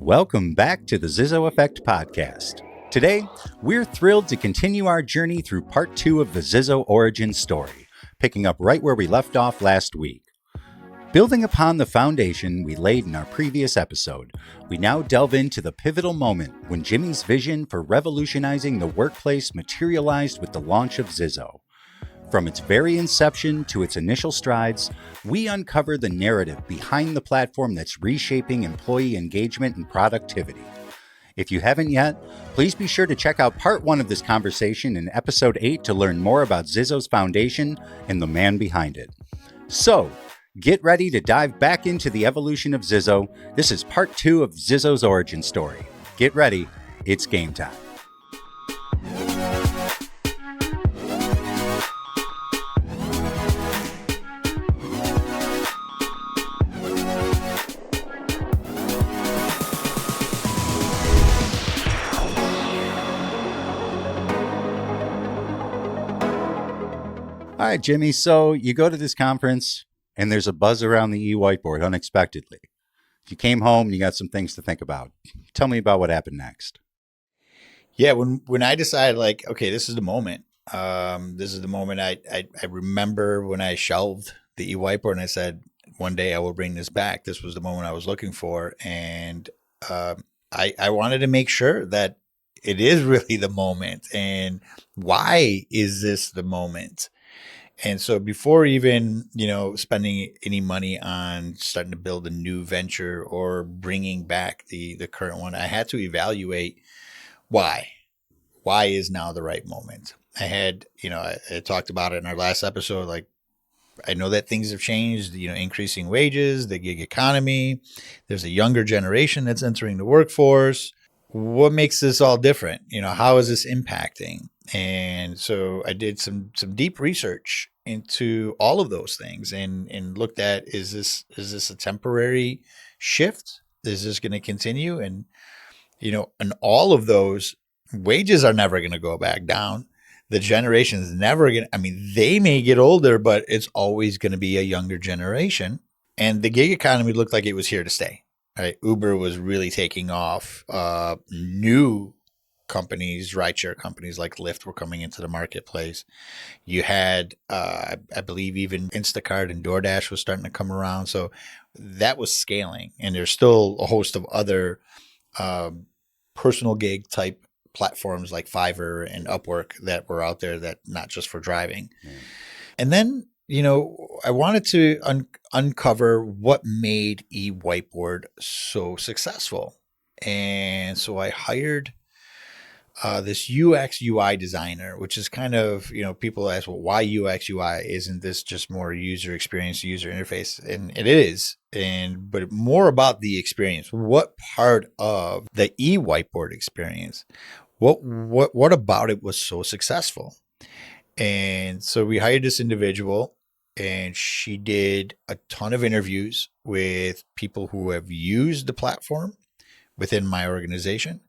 Welcome back to the ZIZO Effect podcast. Today, we're thrilled to continue our journey through part 2 of the ZIZO Origin Story, picking up right where we left off last week. Building upon the foundation we laid in our previous episode, we now delve into the pivotal moment when Jimmy's vision for revolutionizing the workplace materialized with the launch of ZIZO. From its very inception to its initial strides, we uncover the narrative behind the platform that's reshaping employee engagement and productivity. If you haven't yet, please be sure to check out part 1 of this conversation in episode 8 to learn more about ZIZO's foundation and the man behind it. So, get ready to dive back into the evolution of ZIZO. This is part 2 of ZIZO's origin story. Get ready, it's game time. All right, Jimmy, so you go to this conference and there's a buzz around the e-whiteboard unexpectedly. You came home and you got some things to think about. Tell me about what happened next. Yeah, when I decided, like, okay, this is the moment. This is the moment. I remember when I shelved the e-whiteboard and I said, one day I will bring this back. This was the moment I was looking for. And I wanted to make sure that it is really the moment. And why is this the moment? And so before even, spending any money on starting to build a new venture or bringing back the current one, I had to evaluate why. Why is now the right moment? I had, I talked about it in our last episode. Like, I know that things have changed, increasing wages, the gig economy. There's a younger generation that's entering the workforce. What makes this all different? How is this impacting? And so I did some deep research into all of those things and looked at, is this a temporary shift? Is this going to continue? And, and all of those, wages are never going to go back down. The generation is never going to, they may get older, but it's always going to be a younger generation. And the gig economy looked like it was here to stay. Right? Uber was really taking off. New companies, rideshare companies like Lyft were coming into the marketplace. You had, I believe, even Instacart and DoorDash was starting to come around. So that was scaling. And there's still a host of other personal gig type platforms like Fiverr and Upwork that were out there, that not just for driving. And then, I wanted to uncover what made eWhiteboard so successful. And so I hired this UX UI designer, which is kind of, people ask, well, why UX UI? Isn't this just more user experience, user interface? And it is, but more about the experience. What part of the eWhiteboard experience? What about it was so successful? And so we hired this individual, and she did a ton of interviews with people who have used the platform within my organization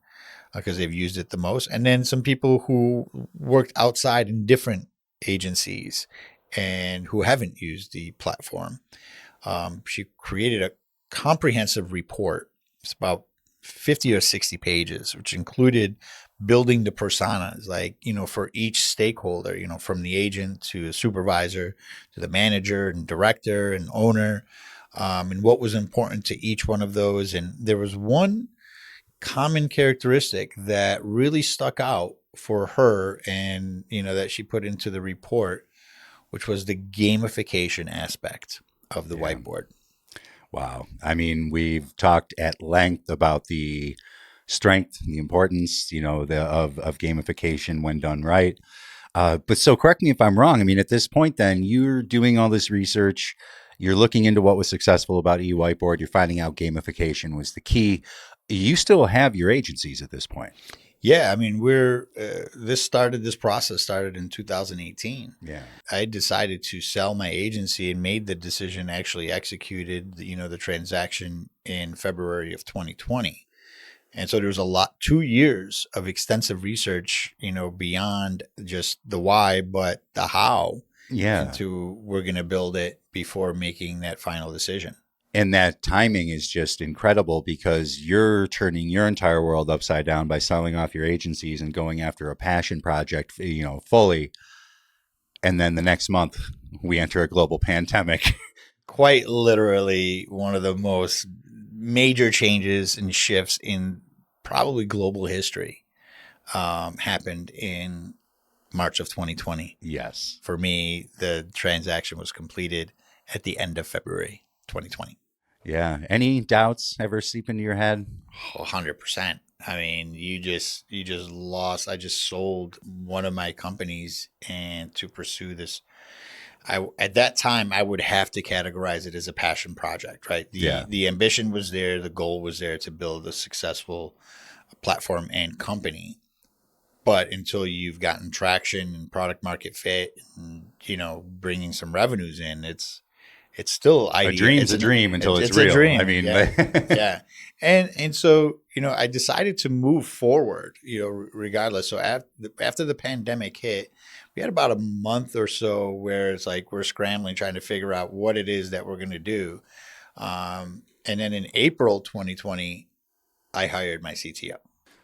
because they've used it the most. And then some people who worked outside in different agencies and who haven't used the platform. She created a comprehensive report. It's about 50 or 60 pages, which included building the personas, like, for each stakeholder, from the agent to the supervisor to the manager and director and owner, and what was important to each one of those. And there was one common characteristic that really stuck out for her and, that she put into the report, which was the gamification aspect of the whiteboard. Wow. We've talked at length about the strength and the importance, of gamification when done right. But so correct me if I'm wrong. At this point, then you're doing all this research, you're looking into what was successful about eWhiteboard, you're finding out gamification was the key. You still have your agencies at this point. Yeah, this process started in 2018. Yeah. I decided to sell my agency and made the decision, actually executed, the transaction in February of 2020. And so there was 2 years of extensive research, beyond just the why, but the how. Yeah. Into we're going to build it before making that final decision. And that timing is just incredible because you're turning your entire world upside down by selling off your agencies and going after a passion project, fully. And then the next month, we enter a global pandemic. Quite literally one of the most major changes and shifts in probably global history happened in March of 2020. Yes. For me, the transaction was completed at the end of February 2020. Yeah. Any doubts ever seep into your head? 100%. I mean, you just lost. I just sold one of my companies and to pursue this. At that time I would have to categorize it as a passion project, right? The ambition was there, the goal was there to build a successful platform and company. But until you've gotten traction and product market fit and, bringing some revenues in, it's still idea. A dream's a dream until it's real. A dream. I mean, yeah. Yeah. And so, I decided to move forward, regardless. So after the pandemic hit, we had about a month or so where it's like we're scrambling, trying to figure out what it is that we're going to do. And then in April 2020, I hired my CTO.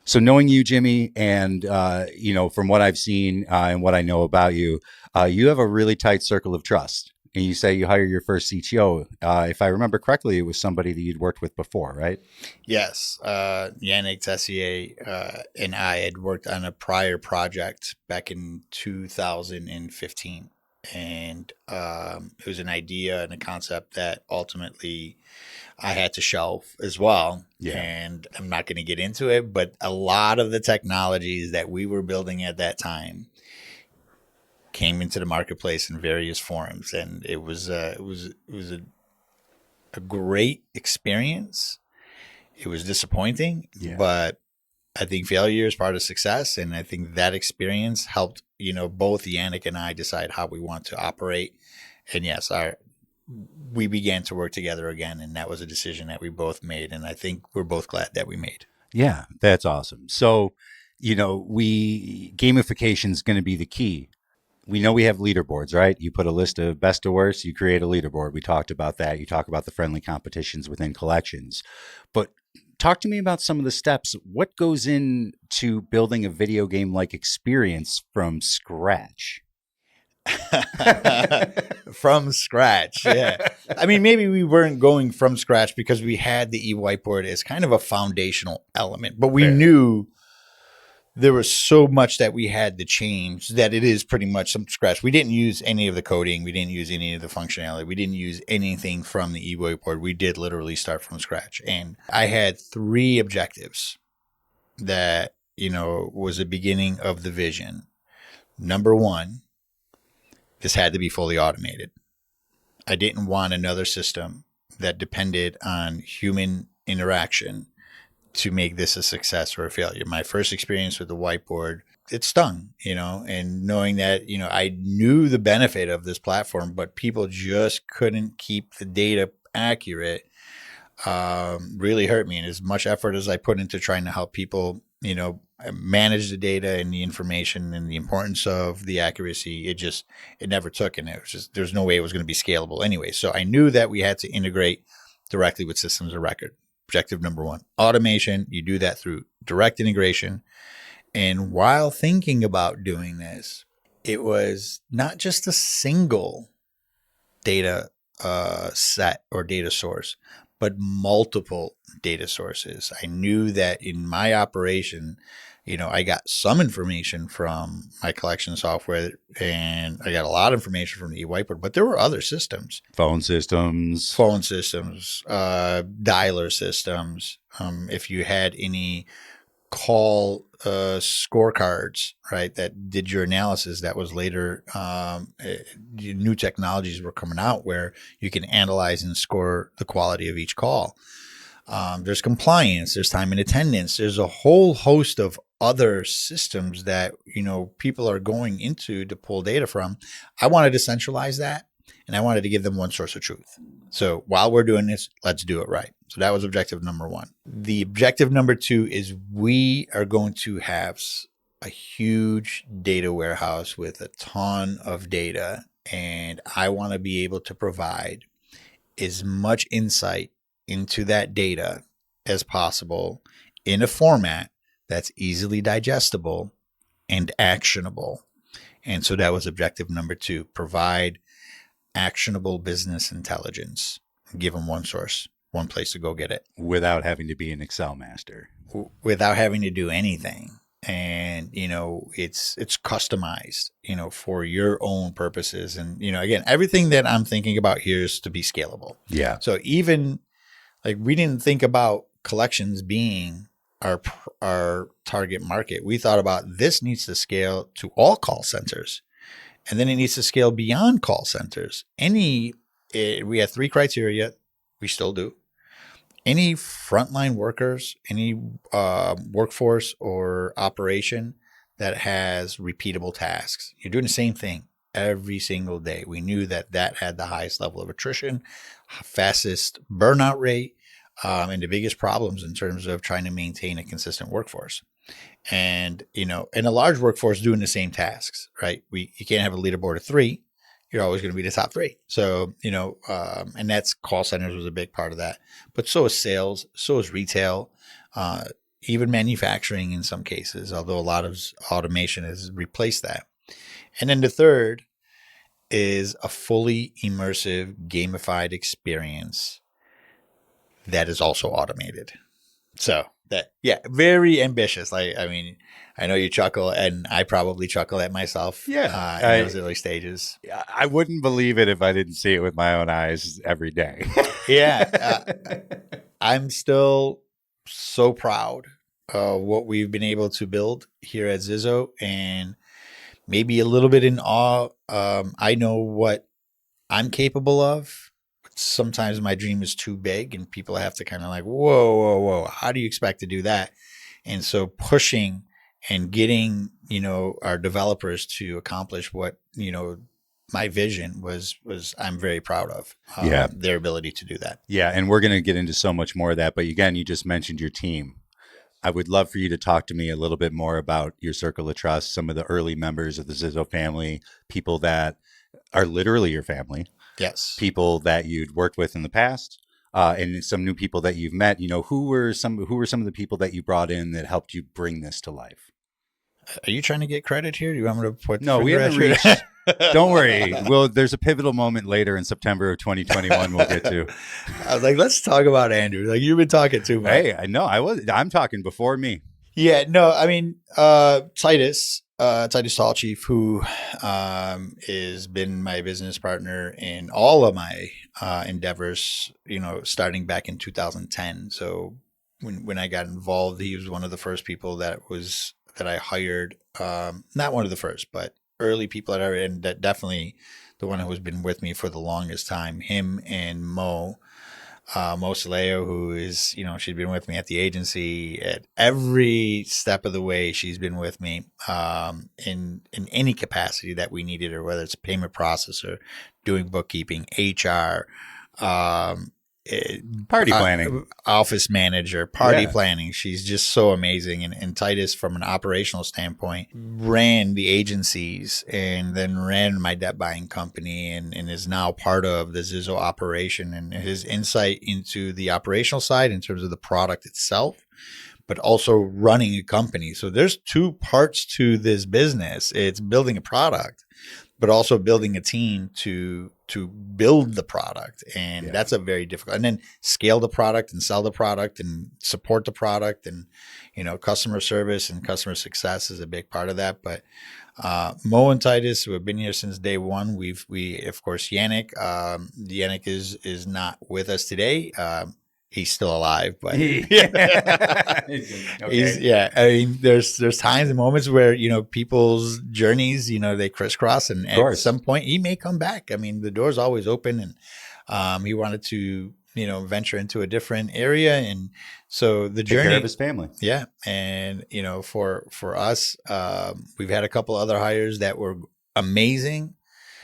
So knowing you, Jimmy, and from what I've seen and what I know about you, you have a really tight circle of trust. And you say you hire your first CTO. If I remember correctly, it was somebody that you'd worked with before, right? Yes. Yannick Tessier and I had worked on a prior project back in 2015. And it was an idea and a concept that ultimately I had to shelve as well. Yeah. And I'm not going to get into it, but a lot of the technologies that we were building at that time came into the marketplace in various forms, and it was a great experience. It was disappointing, but I think failure is part of success, and I think that experience helped both Yannick and I decide how we want to operate. And yes, we began to work together again, and that was a decision that we both made, and I think we're both glad that we made. Yeah, that's awesome. So, gamification is going to be the key. We know we have leaderboards, right? You put a list of best to worst, you create a leaderboard. We talked about that. You talk about the friendly competitions within collections. But talk to me about some of the steps. What goes into building a video game-like experience from scratch? From scratch, yeah. I mean, maybe we weren't going from scratch because we had the e-whiteboard as kind of a foundational element, but we knew there was so much that we had to change that it is pretty much from scratch. We didn't use any of the coding. We didn't use any of the functionality. We didn't use anything from the e-whiteboard. We did literally start from scratch. And I had 3 objectives that, was the beginning of the vision. Number 1, this had to be fully automated. I didn't want another system that depended on human interaction to make this a success or a failure. My first experience with the whiteboard, it stung, and knowing that, I knew the benefit of this platform, but people just couldn't keep the data accurate, really hurt me. And as much effort as I put into trying to help people, manage the data and the information and the importance of the accuracy, it never took. And it was just, there's no way it was going to be scalable anyway. So I knew that we had to integrate directly with systems of record. Objective number 1, automation. You do that through direct integration. And while thinking about doing this, it was not just a single data set or data source, but multiple data sources. I knew that in my operation, I got some information from my collection software and I got a lot of information from the e-whiteboard, but there were other systems. Phone systems, dialer systems. If you had any call scorecards, right, that did your analysis, that was later, new technologies were coming out where you can analyze and score the quality of each call. There's compliance, there's time and attendance, there's a whole host of other systems that, people are going into to pull data from. I wanted to centralize that and I wanted to give them one source of truth. So while we're doing this, let's do it right. So that was objective number 1. The objective number 2 is we are going to have a huge data warehouse with a ton of data. And I want to be able to provide as much insight into that data as possible in a format that's easily digestible and actionable. And so that was objective number 2, provide actionable business intelligence. Give them one source, one place to go get it. Without having to be an Excel master. Without having to do anything. And, it's customized, for your own purposes. And, again, everything that I'm thinking about here is to be scalable. Yeah. So even like we didn't think about collections being our target market. We thought about this needs to scale to all call centers, and then it needs to scale beyond call centers. We had 3 criteria. We still do. Any frontline workers, any workforce or operation that has repeatable tasks. You're doing the same thing every single day. We knew that had the highest level of attrition, fastest burnout rate, and the biggest problems in terms of trying to maintain a consistent workforce. And, and a large workforce doing the same tasks, right? You can't have a leaderboard of 3. You're always going to be the top 3. So, and that's call centers was a big part of that. But so is sales, so is retail, even manufacturing in some cases, although a lot of automation has replaced that. And then the third is a fully immersive, gamified experience that is also automated. So very ambitious. I know you chuckle, and I probably chuckle at myself. Yeah, in those early stages. I wouldn't believe it if I didn't see it with my own eyes every day. Yeah, I'm still so proud of what we've been able to build here at ZIZO, and maybe a little bit in awe. I know what I'm capable of. Sometimes my dream is too big, and people have to kind of like, whoa, how do you expect to do that? And so pushing and getting, our developers to accomplish what, my vision was I'm very proud of their ability to do that. Yeah. And we're going to get into so much more of that. But again, you just mentioned your team. I would love for you to talk to me a little bit more about your circle of trust, some of the early members of the ZIZO family, people that are literally your family. Yes. People that you'd worked with in the past, and some new people that you've met. Who were some of the people that you brought in that helped you bring this to life? Are you trying to get credit here? Do you want me to put? No, we haven't reached. Don't worry. Well, there's a pivotal moment later in September of 2021 we'll get to. I was like, let's talk about Andrew. Like, you've been talking too much. Hey, I know. I'm talking before me. Yeah, no, I mean, Titus Tallchief, who has been my business partner in all of my endeavors, starting back in 2010. So when I got involved, he was one of the first people that I hired. Not one of the first, but early people that definitely the one who has been with me for the longest time. Him and Mo Soleo, who is, she's been with me at the agency at every step of the way. She's been with me in any capacity that we needed her, whether it's a payment processor, doing bookkeeping, HR, party planning, office manager, party planning. She's just so amazing. And Titus, from an operational standpoint, ran the agencies and then ran my debt buying company and is now part of the ZIZO operation. And his insight into the operational side in terms of the product itself, but also running a company. So there's 2 parts to this business. It's building a product, but also building a team to build the product. And that's a very difficult, and then scale the product and sell the product and support the product. And, customer service and customer success is a big part of that. But Mo and Titus, who have been here since day one, we of course, Yannick is not with us today. He's still alive, but I mean, there's times and moments where, people's journeys, they crisscross, and at some point he may come back. I mean, the door's always open, and he wanted to, venture into a different area. And so the journey, take care of his family. Yeah. And, for us, we've had a couple other hires that were amazing.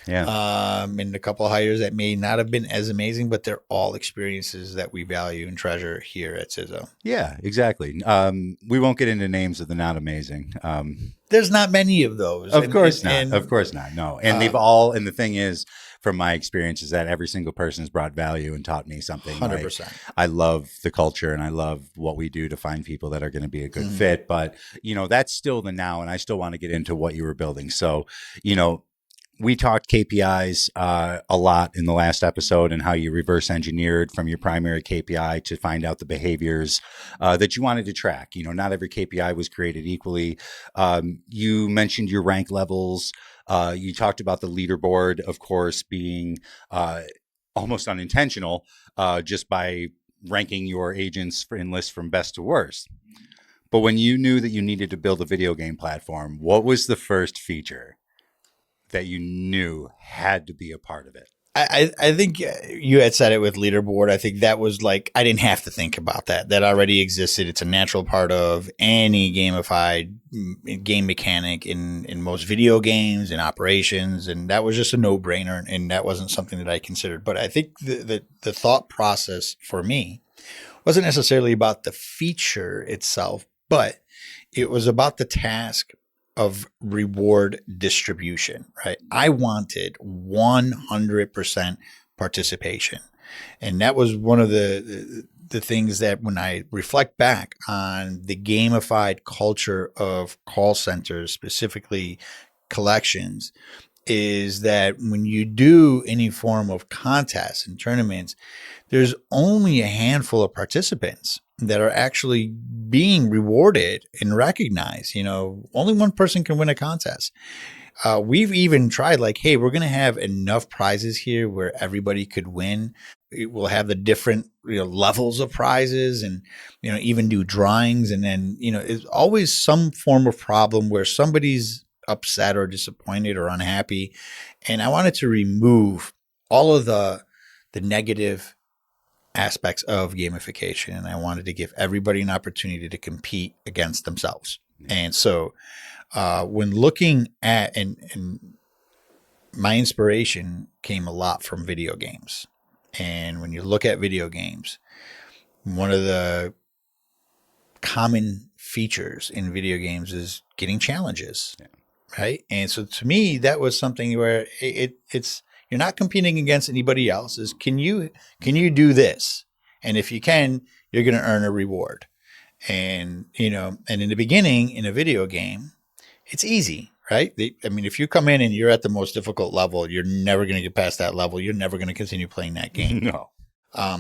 Yeah. And a couple of hires that may not have been as amazing, but they're all experiences that we value and treasure here at ZIZO. Yeah, exactly. We won't get into names of the not amazing. There's not many of those. Of course not. No. And they've all, and the thing is, from my experience is that every single person has brought value and taught me something. 100%. I love the culture and I love what we do to find people that are going to be a good fit. But, that's still the now, and I still want to get into what you were building. So, we talked KPIs a lot in the last episode and how you reverse engineered from your primary KPI to find out the behaviors that you wanted to track. Not every KPI was created equally. You mentioned your rank levels. You talked about the leaderboard, of course, being almost unintentional just by ranking your agents in lists from best to worst. But when you knew that you needed to build a video game platform, what was the first feature that you knew had to be a part of it? I think you had said it with leaderboard. I think that was like, I didn't have to think about that. That already existed. It's a natural part of any gamified game mechanic in most video games and operations. And that was just a no-brainer. And that wasn't something that I considered. But I think the thought process for me wasn't necessarily about the feature itself, but it was about the task of reward distribution, right? I wanted 100% participation. And that was one of the things that when I reflect back on the gamified culture of call centers, specifically collections, is that when you do any form of contests and tournaments, there's only a handful of participants that are actually being rewarded and recognized. Only one person can win a contest. We've even tried like, hey, we're going to have enough prizes here where everybody could win. We'll have the different levels of prizes and, even do drawings. And then, it's always some form of problem where somebody's upset or disappointed or unhappy. And I wanted to remove all of the negative aspects of gamification. And I wanted to give everybody an opportunity to compete against themselves. And so when looking at, and my inspiration came a lot from video games. And when you look at video games, one of the common features in video games is getting challenges. Yeah. Right. And so to me, that was something where it's, you're not competing against anybody else. Is can you do this? And if you can, you're going to earn a reward. And, and in the beginning in a video game, it's easy, right? If you come in and you're at the most difficult level, you're never going to get past that level. You're never going to continue playing that game. No.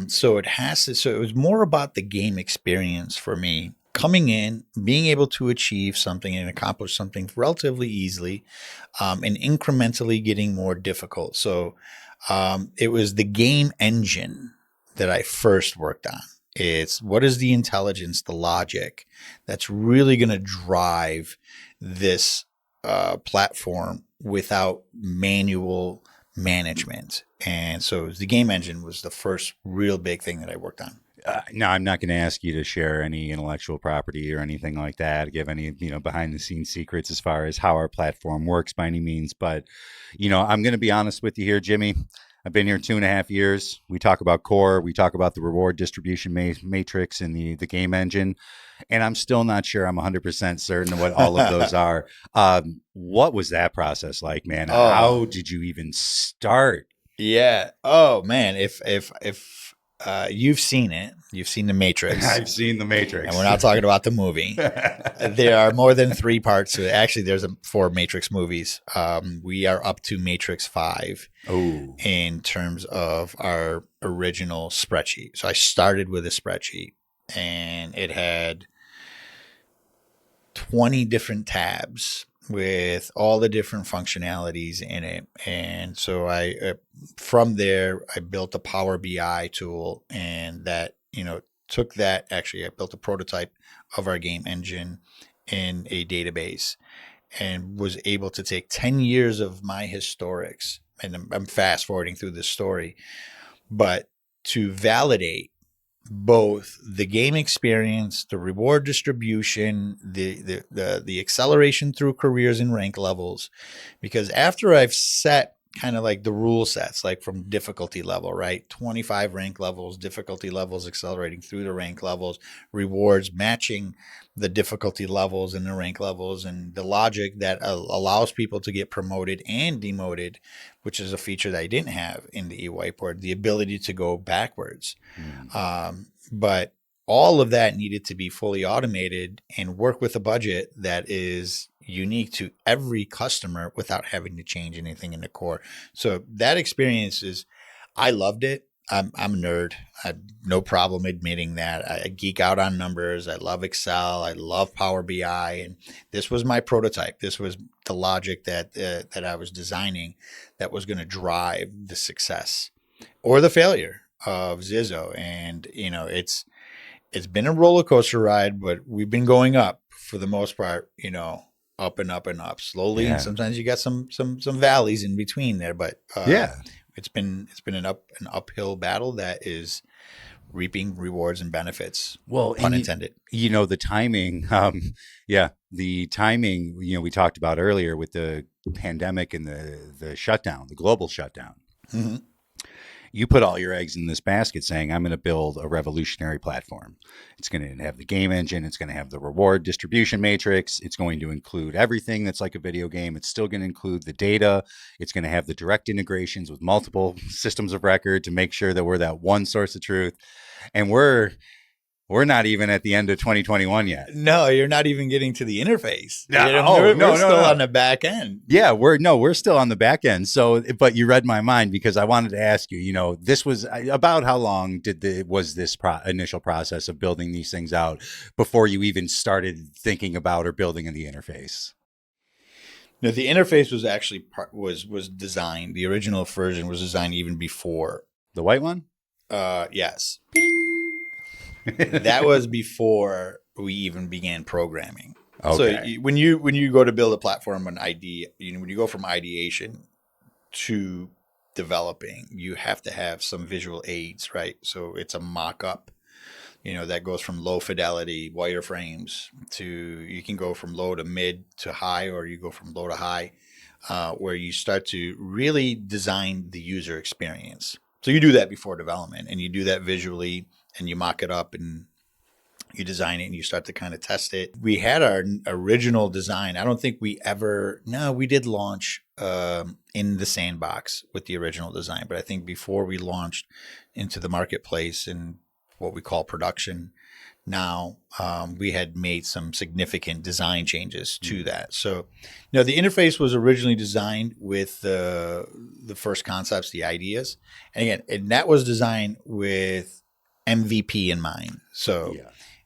So it was more about the game experience for me. Coming in, being able to achieve something and accomplish something relatively easily, and incrementally getting more difficult. So it was the game engine that I first worked on. It's what is the intelligence, the logic that's really going to drive this platform without manual management. And so the game engine was the first real big thing that I worked on. No, I'm not going to ask you to share any intellectual property or anything like that, give any, behind the scenes secrets as far as how our platform works by any means. But, I'm going to be honest with you here, Jimmy. I've been here 2.5 years. We talk about core. We talk about the reward distribution matrix and the game engine. And I'm still not sure I'm 100% certain what all of those are. What was that process like, man? How did you even start? Yeah. Oh, man. If you've seen it. You've seen The Matrix. I've seen The Matrix. And we're not talking about the movie. There are more than 3 parts to it. Actually, there's 4 Matrix movies. We are up to Matrix 5 in terms of our original spreadsheet. So I started with a spreadsheet, and it had 20 different tabs with all the different functionalities in it. And so from there, I built a Power BI tool, and that, took that. Actually, I built a prototype of our game engine in a database and was able to take 10 years of my historics. And I'm fast forwarding through this story, but to validate both the game experience, the reward distribution, the acceleration through careers and rank levels. Because after I've set kind of like the rule sets, like from difficulty level, right? 25 rank levels, difficulty levels accelerating through the rank levels, rewards matching the difficulty levels and the rank levels, and the logic that allows people to get promoted and demoted, which is a feature that I didn't have in the e-whiteboard, the ability to go backwards. But all of that needed to be fully automated and work with a budget that is unique to every customer without having to change anything in the core. So that experience I loved it. I'm a nerd. I have no problem admitting that. I geek out on numbers. I love Excel. I love Power BI. And this was my prototype. This was the logic that I was designing that was going to drive the success or the failure of ZIZO. And, it's been a roller coaster ride, but we've been going up for the most part, up and up and up slowly. Yeah. And sometimes you got some valleys in between there, but it's been an uphill battle that is reaping rewards and benefits. Well, pun intended. The timing, the timing, we talked about earlier with the pandemic and the shutdown, the global shutdown. Mm-hmm. You put all your eggs in this basket saying, I'm going to build a revolutionary platform. It's going to have the game engine. It's going to have the reward distribution matrix. It's going to include everything that's like a video game. It's still going to include the data. It's going to have the direct integrations with multiple systems of record to make sure that we're that one source of truth. And we're not even at the end of 2021 yet. No, you're not even getting to the interface. We're still on the back end. Yeah, we're still on the back end. So, but you read my mind because I wanted to ask you, this was about how long was this initial process of building these things out before you even started thinking about or building in the interface? No, the interface was actually was designed. The original version was designed even before. The white one? Yes. That was before we even began programming. Okay. So when you go to build a platform, an idea, when you go from ideation to developing, you have to have some visual aids, right? So it's a mock-up, that goes from low fidelity wireframes to, you can go from low to mid to high, or you go from low to high, where you start to really design the user experience. So you do that before development, and you do that visually, and you mock it up and you design it and you start to kind of test it. We had our original design. I don't think we did launch in the sandbox with the original design, but I think before we launched into the marketplace and what we call production now, we had made some significant design changes to that. So, the interface was originally designed with the first concepts, the ideas. And again, that was designed with MVP in mind. So,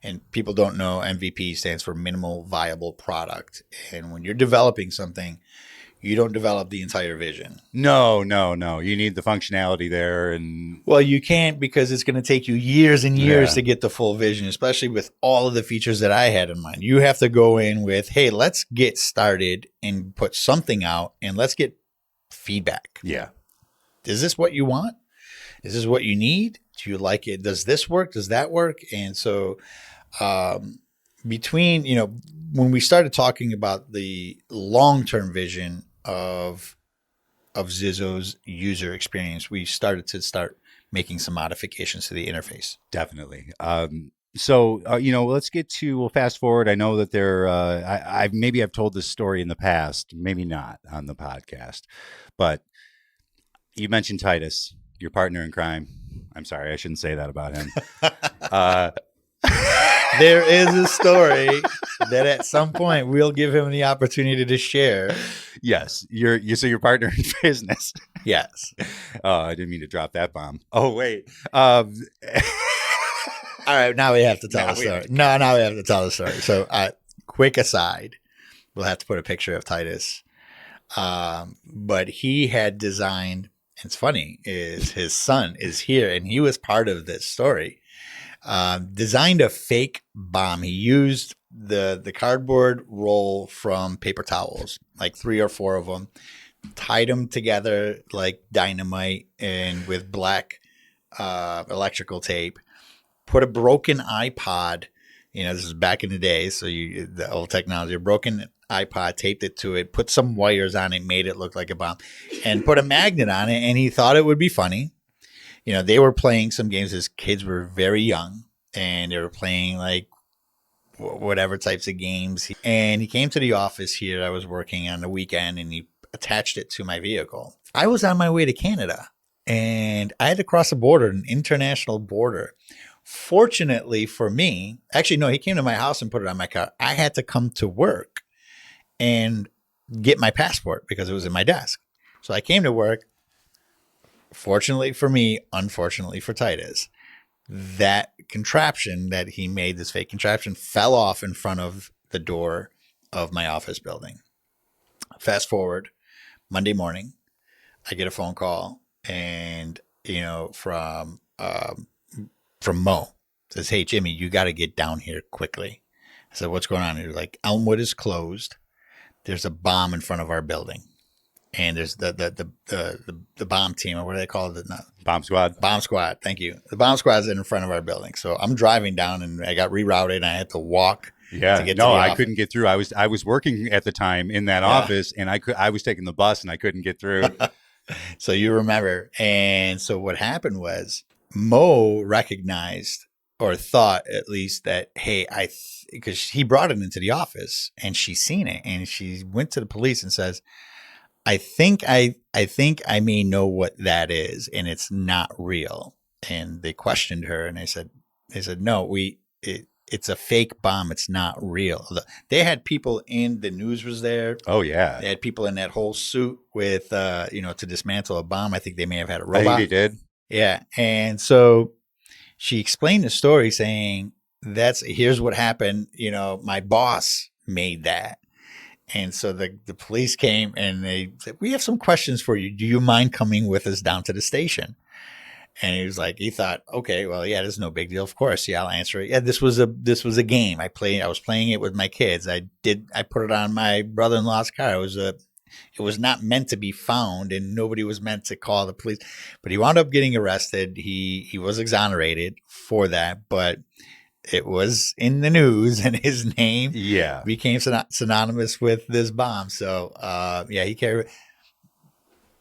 and people don't know, MVP stands for minimal viable product. And when you're developing something, you don't develop the entire vision. No. You need the functionality there. And well, you can't, because it's going to take you years and years to get the full vision, especially with all of the features that I had in mind. You have to go in with, hey, let's get started and put something out and let's get feedback. Yeah. Is this what you want? Is this what you need? Do you like it? Does this work? Does that work? And so between, when we started talking about the long-term vision of ZIZO's user experience, we started making some modifications to the interface. Definitely. So, we'll fast forward. I know that I've told this story in the past, maybe not on the podcast, but you mentioned Titus, your partner in crime. I'm sorry, I shouldn't say that about him. There is a story that at some point we'll give him the opportunity to share. Yes, your partner in business. Yes. I didn't mean to drop that bomb. Oh wait. All right, now we have to tell the story. Now we have to tell the story. So, quick aside, we'll have to put a picture of Titus. But he had designed. It's funny, is his son is here, and he was part of this story. Designed a fake bomb. He used the cardboard roll from paper towels, like 3 or 4 of them, tied them together like dynamite and with black electrical tape, put a broken iPod, This is back in the day. So the old technology, a broken iPod, taped it to it, put some wires on it, made it look like a bomb, and put a magnet on it. And he thought it would be funny. They were playing some games. His kids were very young, and they were playing like whatever types of games. And he came to the office here. I was working on the weekend, and he attached it to my vehicle. I was on my way to Canada, and I had to cross a border, an international border. Fortunately for me, actually, no, he came to my house and put it on my car. I had to come to work and get my passport because it was in my desk. So I came to work. Fortunately for me, unfortunately for Titus, that contraption that he made, this fake contraption, fell off in front of the door of my office building. Fast forward, Monday morning, I get a phone call, and from Mo, says, "Hey Jimmy, you got to get down here quickly." I said, "What's going on?" He's like, "Elmwood is closed. There's a bomb in front of our building, and there's the bomb team, or what do they call it? Bomb squad. Bomb squad. Thank you. The bomb squad's in front of our building." So I'm driving down, and I got rerouted, and I had to walk. Yeah, to get no, to the I office. couldn't get through. I was working at the time in that office, and I was taking the bus, and I couldn't get through. So you remember. And so what happened was Mo recognized, or thought at least, that, hey, because he brought it into the office and she's seen it, and she went to the police and says, I think I may know what that is, and it's not real. And they questioned her, and they said, no, it's a fake bomb. It's not real. They had people in, the news was there. Oh yeah. They had people in that whole suit with, to dismantle a bomb. I think they may have had a robot. I think they did. Yeah. And so she explained the story, saying, here's what happened. My boss made that. And so the police came, and they said, "We have some questions for you. Do you mind coming with us down to the station?" And he thought, okay, well, yeah, there's no big deal. Of course. Yeah, I'll answer it. Yeah, this was a game. I was playing it with my kids. I put it on my brother-in-law's car. It was not meant to be found, and nobody was meant to call the police, but he wound up getting arrested. He was exonerated for that, but it was in the news, and his name became synonymous with this bomb. So, he carried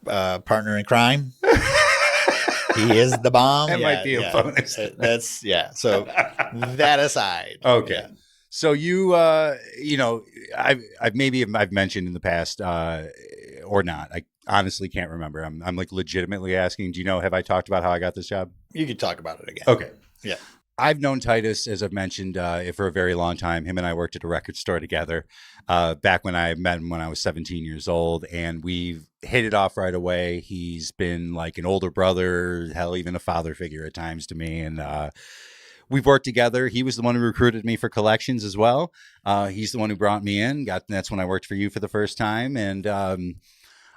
partner in crime. He is the bomb. That might be a bonus. So that aside. Okay. Yeah. So I've mentioned in the past, or not. I honestly can't remember. I'm like legitimately asking. Do you know? Have I talked about how I got this job? You could talk about it again. Okay. Yeah. I've known Titus, as I've mentioned, for a very long time. Him and I worked at a record store together back when I met him when I was 17 years old, and we've hit it off right away. He's been like an older brother, hell, even a father figure at times to me, and we've worked together. He was the one who recruited me for collections as well. He's the one who brought me in. That's when I worked for you for the first time, and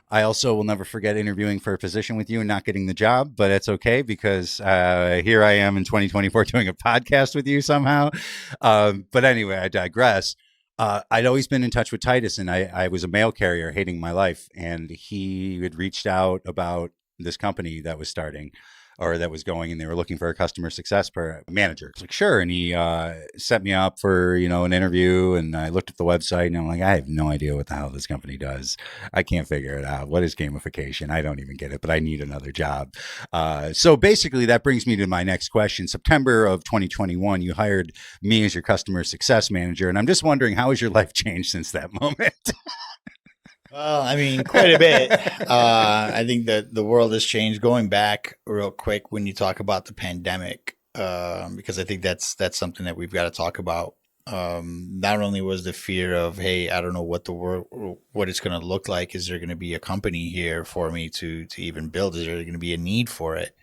I also will never forget interviewing for a position with you and not getting the job, but it's okay because here I am in 2024 doing a podcast with you somehow. But anyway, I digress. I'd always been in touch with Titus, and I was a mail carrier hating my life, and he had reached out about this company that was starting, or that was going, and they were looking for a customer success manager. I was like, sure. And he set me up for, an interview, and I looked at the website, and I'm like, I have no idea what the hell this company does. I can't figure it out. What is gamification? I don't even get it, but I need another job. So basically that brings me to my next question. September of 2021, you hired me as your customer success manager. And I'm just wondering, how has your life changed since that moment? Well, I mean, quite a bit. I think that the world has changed. Going back real quick, when you talk about the pandemic, because I think that's something that we've got to talk about. Not only was the fear of, hey, I don't know what it's going to look like. Is there going to be a company here for me to even build? Is there going to be a need for it?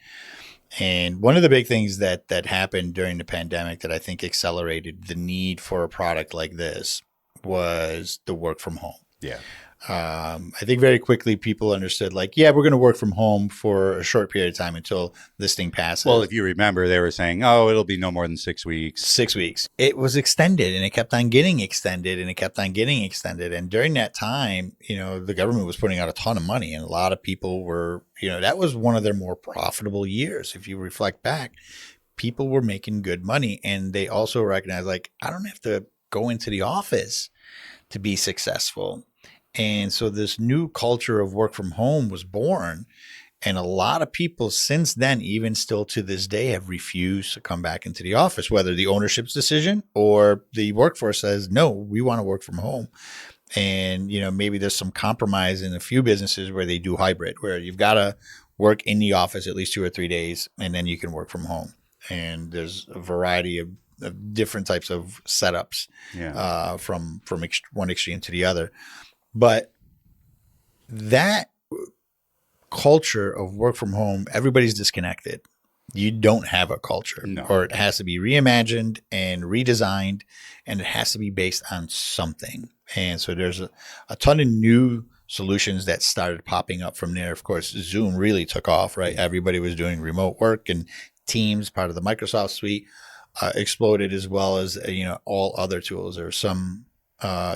And one of the big things that happened during the pandemic that I think accelerated the need for a product like this was the work from home. Yeah. I think very quickly people understood, like, yeah, we're going to work from home for a short period of time until this thing passes. Well, if you remember, they were saying, oh, it'll be no more than 6 weeks. 6 weeks. It was extended, and it kept on getting extended, and it kept on getting extended. And during that time, the government was putting out a ton of money, and a lot of people were, that was one of their more profitable years. If you reflect back, people were making good money. And they also recognized, like, I don't have to go into the office to be successful. And so this new culture of work from home was born. And a lot of people since then, even still to this day, have refused to come back into the office, whether the ownership's decision or the workforce says, no, we want to work from home. And, maybe there's some compromise in a few businesses where they do hybrid, where you've got to work in the office at least 2 or 3 days, and then you can work from home. And there's a variety of different types of setups from one extreme to the other. But that culture of work from home, everybody's disconnected. You don't have a culture, or it has to be reimagined and redesigned, and it has to be based on something. And so there's a ton of new solutions that started popping up from there. Of course, Zoom really took off, right? Everybody was doing remote work, and Teams, part of the Microsoft suite, exploded, as well as, all other tools. There were some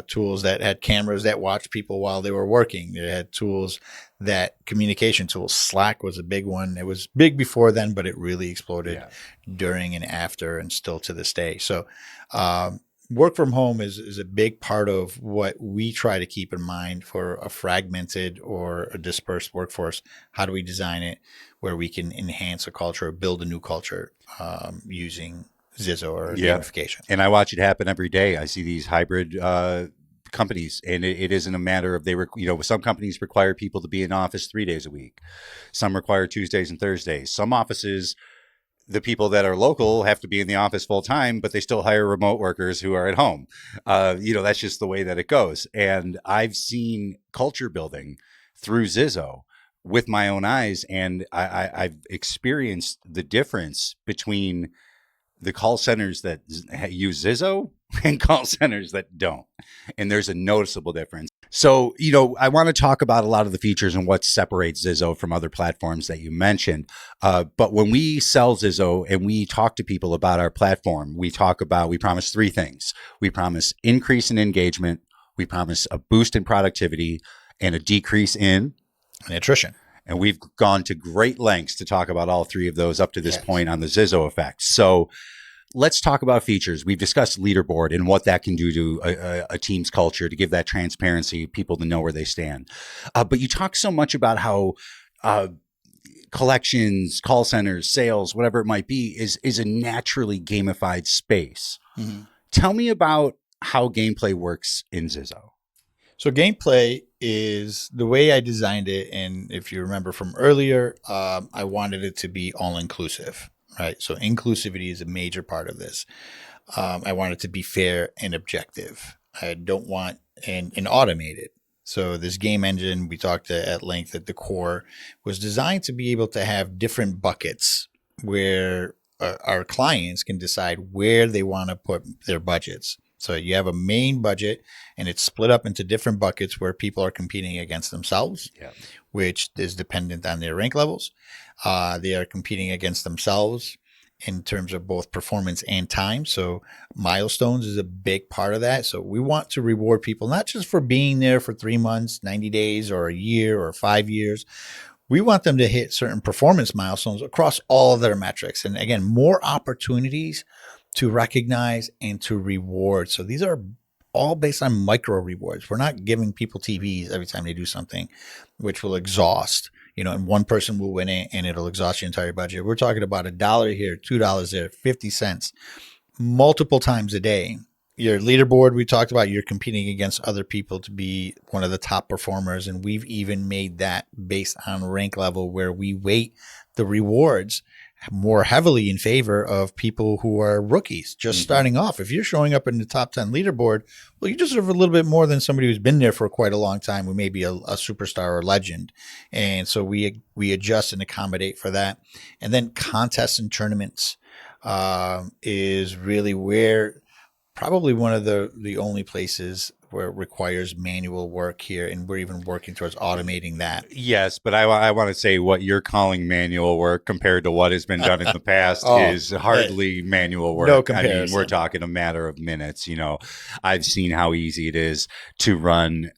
tools that had cameras that watched people while they were working. They had tools communication tools. Slack was a big one. It was big before then, but it really exploded during and after, and still to this day. So work from home is a big part of what we try to keep in mind for a fragmented or a dispersed workforce. How do we design it where we can enhance a culture, build a new culture using ZIZO or gamification? And I watch it happen every day. I see these hybrid companies, and it isn't a matter of some companies require people to be in office 3 days a week. Some require Tuesdays and Thursdays. Some offices, the people that are local have to be in the office full time, but they still hire remote workers who are at home. That's just the way that it goes. And I've seen culture building through ZIZO with my own eyes, and I've experienced the difference between the call centers that use ZIZO and call centers that don't. And there's a noticeable difference. So, I want to talk about a lot of the features and what separates ZIZO from other platforms that you mentioned. But when we sell ZIZO and we talk to people about our platform, we promise 3 things. We promise increase in engagement, we promise a boost in productivity, and a decrease in attrition. And we've gone to great lengths to talk about all 3 of those up to this point on the ZIZO Effect. So let's talk about features. We've discussed leaderboard and what that can do to a team's culture, to give that transparency, people to know where they stand. But you talk so much about how collections, call centers, sales, whatever it might be, is a naturally gamified space. Mm-hmm. Tell me about how gameplay works in ZIZO. So gameplay is the way I designed it. And if you remember from earlier, I wanted it to be all inclusive, right? So inclusivity is a major part of this. I want it to be fair and objective. I don't want and automated. So this game engine, we talked at length at the core, was designed to be able to have different buckets where our clients can decide where they want to put their budgets. So you have a main budget, and it's split up into different buckets where people are competing against themselves, which is dependent on their rank levels. They are competing against themselves in terms of both performance and time. So milestones is a big part of that. So we want to reward people, not just for being there for 3 months, 90 days, or a year, or 5 years. We want them to hit certain performance milestones across all of their metrics. And again, more opportunities to recognize and to reward. So these are all based on micro rewards. We're not giving people TVs every time they do something, which will exhaust, and one person will win it and it'll exhaust your entire budget. We're talking about $1 here, $2 there, 50 cents, multiple times a day. Your leaderboard, we talked about, you're competing against other people to be one of the top performers. And we've even made that based on rank level, where we weight the rewards more heavily in favor of people who are rookies just starting off. If you're showing up in the top 10 leaderboard, well, you deserve a little bit more than somebody who's been there for quite a long time, who may be a superstar or legend. And so we adjust and accommodate for that. And then contests and tournaments is really where probably one of the only places where it requires manual work here, and we're even working towards automating that. Yes, but I want to say what you're calling manual work compared to what has been done in the past is hardly manual work. No comparison. I mean, we're talking a matter of minutes. I've seen how easy it is to run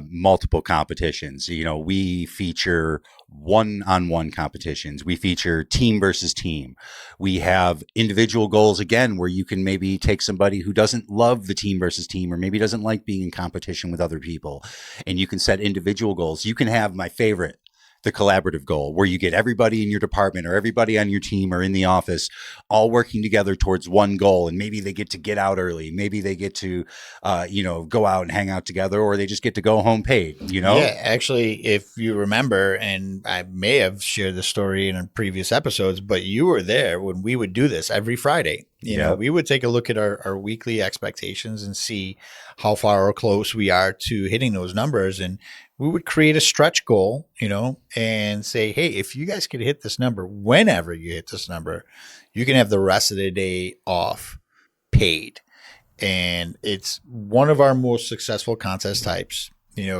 multiple competitions. We feature one-on-one competitions. We feature team versus team. We have individual goals again, where you can maybe take somebody who doesn't love the team versus team, or maybe doesn't like being in competition with other people, and you can set individual goals. You can have my favorite, the collaborative goal, where you get everybody in your department or everybody on your team or in the office all working together towards one goal. And maybe they get out early. Maybe they get to, go out and hang out together, or they just get to go home paid, Yeah, actually, if you remember, and I may have shared the story in previous episodes, but you were there when we would do this every Friday. You know, we would take a look at our weekly expectations and see how far or close we are to hitting those numbers. And we would create a stretch goal, and say, hey, if you guys could hit this number, whenever you hit this number, you can have the rest of the day off paid. And it's one of our most successful contest types,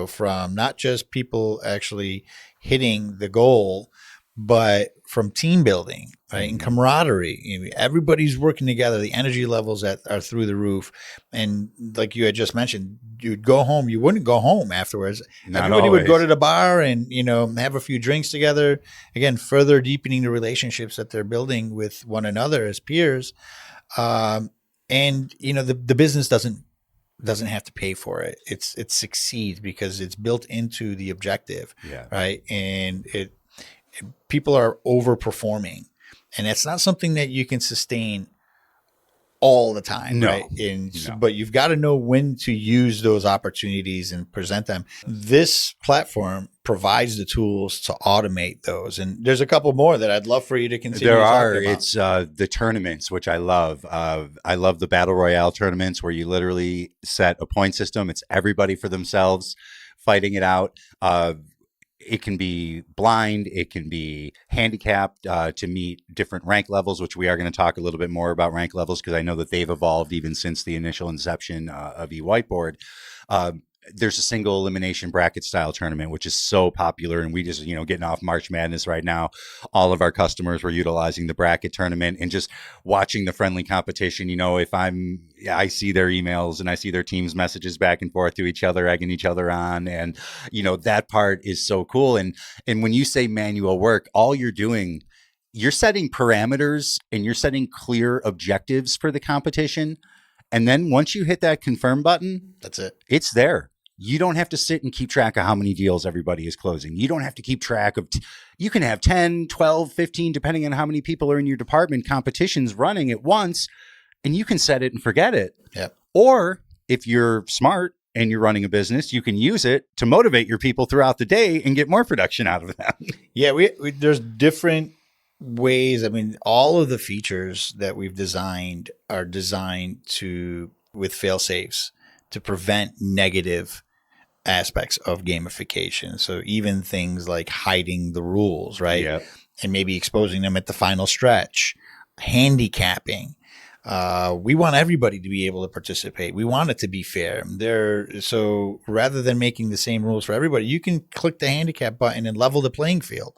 from not just people actually hitting the goal, but from team building, right? And camaraderie. Everybody's working together. The energy levels are through the roof. And like you had just mentioned, you'd go home. You wouldn't go home afterwards. Everybody would go to the bar and, have a few drinks together. Again, further deepening the relationships that they're building with one another as peers. And, the business doesn't have to pay for it. It succeeds because it's built into the objective, right? And people are overperforming, and that's not something that you can sustain all the time, right? But you've got to know when to use those opportunities and present them. This platform provides the tools to automate those, and there's a couple more that I'd love for you to continue. There are. It's the tournaments, which I love. I love the battle royale tournaments where you literally set a point system. It's everybody for themselves fighting it out. It can be blind. It can be handicapped to meet different rank levels, which we are going to talk a little bit more about rank levels, because I know that they've evolved even since the initial inception of eWhiteboard. There's a single elimination bracket style tournament, which is so popular. And we just, getting off March Madness right now, all of our customers were utilizing the bracket tournament and just watching the friendly competition. If I see their emails and I see their teams messages back and forth to each other, egging each other on. And, that part is so cool. And when you say manual work, all you're doing, you're setting parameters and you're setting clear objectives for the competition. And then once you hit that confirm button, that's it. It's there. You don't have to sit and keep track of how many deals everybody is closing. You don't have to keep track of, you can have 10, 12, 15, depending on how many people are in your department, competitions running at once, and you can set it and forget it. Yep. Or if you're smart and you're running a business, you can use it to motivate your people throughout the day and get more production out of them. Yeah, there's different ways. I mean, all of the features that we've designed are designed with fail safes to prevent negative aspects of gamification. So even things like hiding the rules, right? Yep. And maybe exposing them at the final stretch, handicapping. We want everybody to be able to participate. We want it to be fair. So rather than making the same rules for everybody, you can click the handicap button and level the playing field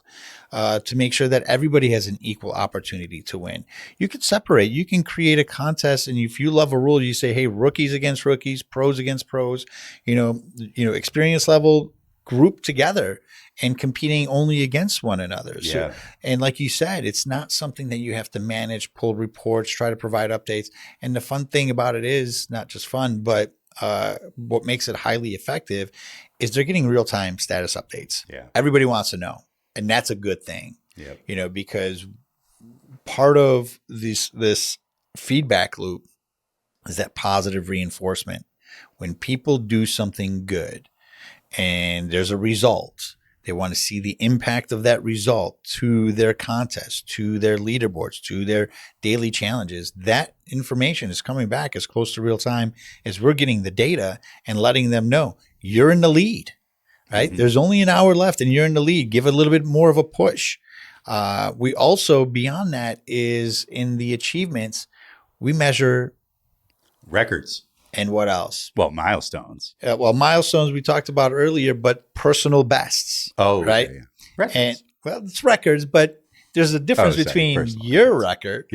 to make sure that everybody has an equal opportunity to win. You can separate. You can create a contest, and if you love a rule, you say, hey, rookies against rookies, pros against pros, experience level grouped together and competing only against one another. So, and like you said, it's not something that you have to manage, pull reports, try to provide updates. And the fun thing about it is not just fun, but what makes it highly effective is they're getting real-time status updates. Yeah. Everybody wants to know. And that's a good thing, Yep. Because part of this feedback loop is that positive reinforcement. When people do something good and there's a result, they want to see the impact of that result to their contest, to their leaderboards, to their daily challenges. That information is coming back as close to real time as we're getting the data and letting them know you're in the lead, right? Mm-hmm. There's only an hour left and you're in the lead. Give it a little bit more of a push. We also, beyond that, is in the achievements, we measure records. And what else? Well, milestones. Milestones we talked about earlier, but personal bests. Oh, right. Yeah. Records. And it's records, but there's a difference between your record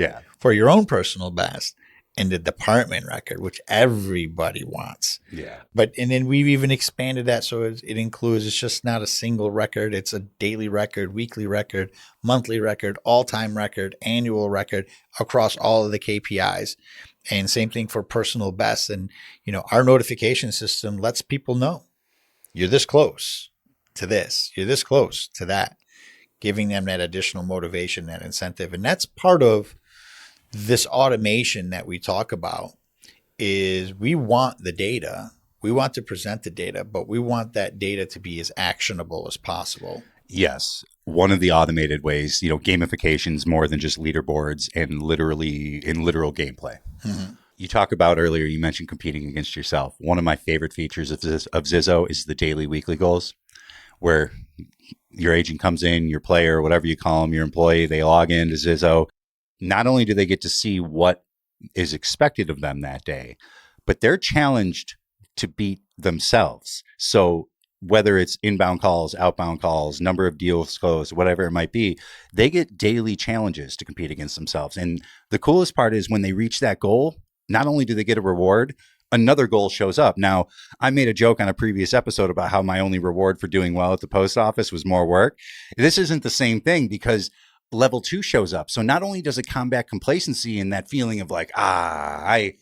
for your own personal best and the department record, which everybody wants. Yeah. And then we've even expanded that so it includes, it's just not a single record. It's a daily record, weekly record, monthly record, all-time record, annual record across all of the KPIs. And same thing for personal best. And, our notification system lets people know you're this close to this, you're this close to that, giving them that additional motivation, that incentive. And that's part of this automation that we talk about. Is we want the data, we want to present the data, but we want that data to be as actionable as possible. Yes. One of the automated ways, gamification is more than just leaderboards and literal gameplay. Mm-hmm. You talk about earlier, you mentioned competing against yourself. One of my favorite features of ZIZO is the daily, weekly goals, where your agent comes in, your player, whatever you call them, your employee, they log into ZIZO. Not only do they get to see what is expected of them that day, but they're challenged to beat themselves. So whether it's inbound calls, outbound calls, number of deals closed, whatever it might be, they get daily challenges to compete against themselves. And the coolest part is when they reach that goal, not only do they get a reward, another goal shows up. Now, I made a joke on a previous episode about how my only reward for doing well at the post office was more work. This isn't the same thing because level 2 shows up. So not only does it combat complacency and that feeling of like, I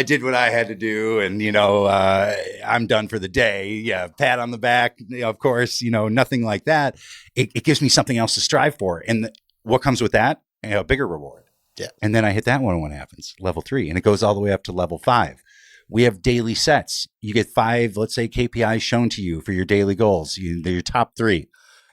did what I had to do and, I'm done for the day. Yeah, pat on the back, of course, nothing like that. It gives me something else to strive for. And what comes with that? A bigger reward. Yeah. And then I hit that one when it happens, level 3. And it goes all the way up to level 5. We have daily sets. You get 5, let's say, KPIs shown to you for your daily goals. They're your top 3.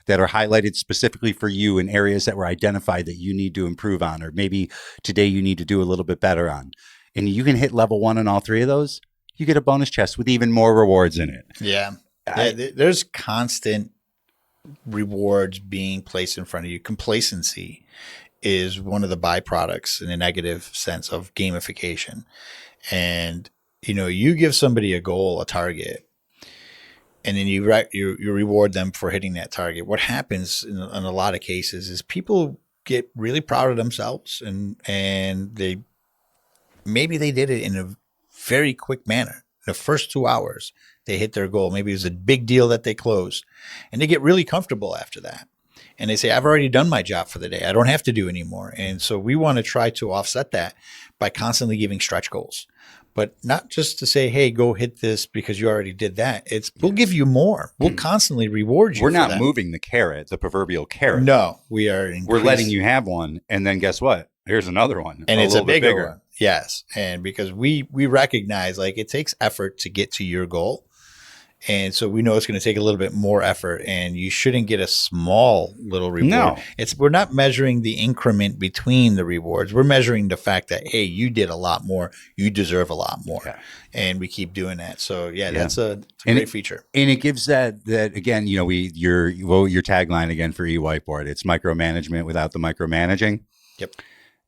That are highlighted specifically for you in areas that were identified that you need to improve on, or maybe today you need to do a little bit better on. And you can hit level 1 on all 3 of those. You get a bonus chest with even more rewards in it. Yeah. There's constant rewards being placed in front of you. Complacency is one of the byproducts in a negative sense of gamification. And, you give somebody a goal, a target, and then you reward them for hitting that target. What happens in a lot of cases is people get really proud of themselves and maybe they did it in a very quick manner. In the first 2 hours, they hit their goal. Maybe it was a big deal that they closed and they get really comfortable after that. And they say, I've already done my job for the day. I don't have to do anymore. And so we want to try to offset that by constantly giving stretch goals. But not just to say, hey, go hit this because you already did that. We'll give you more. We'll constantly reward you. We're not moving the carrot, the proverbial carrot. No, we are. We're letting you have one. And then guess what? Here's another one. And it's a bigger one. Yes. And because we recognize it takes effort to get to your goal. And so we know it's going to take a little bit more effort, and you shouldn't get a small little reward. No. We're not measuring the increment between the rewards. We're measuring the fact that, hey, you did a lot more. You deserve a lot more. Yeah. And we keep doing that. So that's a great feature. And it gives that again, your tagline again for eWhiteboard, it's micromanagement without the micromanaging. Yep.